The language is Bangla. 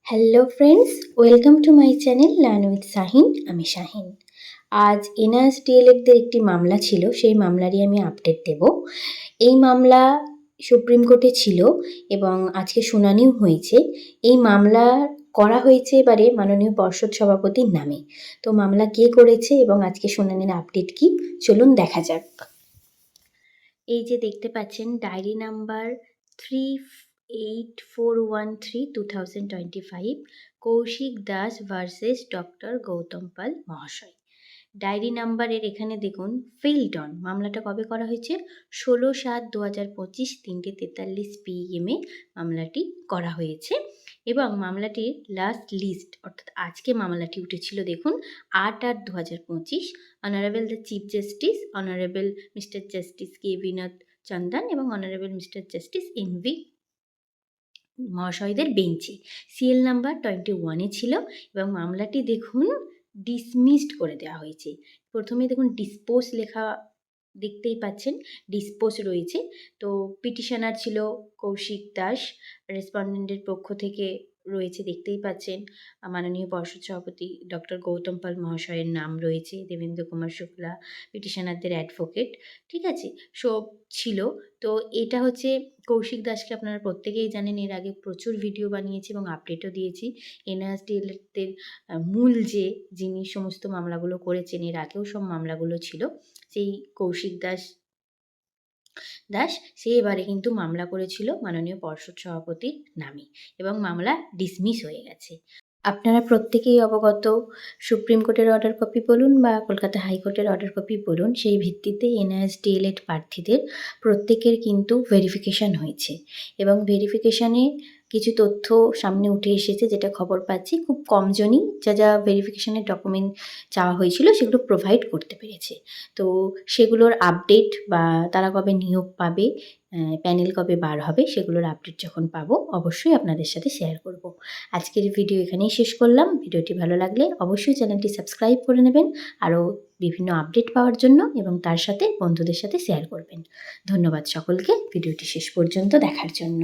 Hello friends, welcome to my channel learn with Shahin. আমি শাহিন। আজ এনআরএস ডিএলএডদের একটি মামলা ছিল, সেই মামলারই আমি আপডেট দেব। এই মামলা সুপ্রিম কোর্টে ছিল এবং আজকে শুনানিও হয়েছে। এই মামলা করা হয়েছে এবারে মাননীয় পর্ষদ সভাপতির নামে। তো মামলা কে করেছে এবং আজকে শুনানির আপডেট কি, চলুন দেখা যাক। এই যে দেখতে পাচ্ছেন diary number 38413/2025 Kaushik Das versus doctor Gautam Pal মহাশয়। ডায়েরি নাম্বারের এখানে দেখুন ফিল্ড অন মামলাটা কবে করা হয়েছে 16/7/2025 3:43 PM মামলাটি করা হয়েছে এবং মামলাটির লাস্ট লিস্ট অর্থাৎ আজকে মামলাটি উঠেছিল দেখুন 8/8/2025। Honourable the chief justice, honourable mister justice K Binod Chandan এবং অনারেবল মিস্টার জাস্টিস NV মহাশয়দের বেঞ্চে সিএল নাম্বার 21 ছিল এবং মামলাটি দেখুন ডিসমিসড করে দেওয়া হয়েছে। প্রথমে দেখুন ডিসপোজ লেখা দেখতেই পাচ্ছেন, ডিসপোজ রয়েছে। তো পিটিশনার ছিল কৌশিক দাস, রেসপন্ডেন্টের পক্ষ থেকে রয়েছে দেখতেই পাচ্ছেন মাননীয় পর্ষদ সভাপতি ডক্টর গৌতম পাল মহাশয়ের নাম রয়েছে, দেবেন্দ্র কুমার শুক্লা পিটিশনারদের অ্যাডভোকেট, ঠিক আছে, সব ছিল। তো এটা হচ্ছে কৌশিক দাসকে আপনারা প্রত্যেকেই জানেন, এর আগে প্রচুর ভিডিও বানিয়েছি এবং আপডেটও দিয়েছি। এনআরএসডিএলএডদের মূল যিনি সমস্ত মামলাগুলো করেছেন, এর আগেও সব মামলাগুলো ছিল, সেই কৌশিক দাস সে এবারে কিন্তু মামলা করেছিল মাননীয় পর্ষদ সভাপতির নামে এবং মামলা ডিসমিস হয়ে গেছে। আপনারা প্রত্যেকেই অবগত, সুপ্রিম কোর্টের অর্ডার কপি বলুন বা কলকাতা হাইকোর্টের অর্ডার কপি বলুন, সেই ভিত্তিতে এনআরএসডিএলএড প্রার্থীদের প্রত্যেকের কিন্তু ভেরিফিকেশান হয়েছে এবং ভেরিফিকেশানে কিছু তথ্য সামনে উঠে এসেছে, যেটা খবর পাচ্ছি খুব কমজনই যা ভেরিফিকেশানের ডকুমেন্ট চাওয়া হয়েছিল সেগুলো প্রোভাইড করতে পেরেছে। তো সেগুলোর আপডেট বা তারা কবে নিয়োগ পাবে, প্যানেল কবে বার হবে, সেগুলোর আপডেট যখন পাবো অবশ্যই আপনাদের সাথে শেয়ার করব। আজকের ভিডিও এখানেই শেষ করলাম। ভিডিওটি ভালো লাগলে অবশ্যই চ্যানেলটি সাবস্ক্রাইব করে নেবেন আরও বিভিন্ন আপডেট পাওয়ার জন্য এবং তার সাথে বন্ধুদের সাথে শেয়ার করবেন। ধন্যবাদ সকলকে ভিডিওটি শেষ পর্যন্ত দেখার জন্য।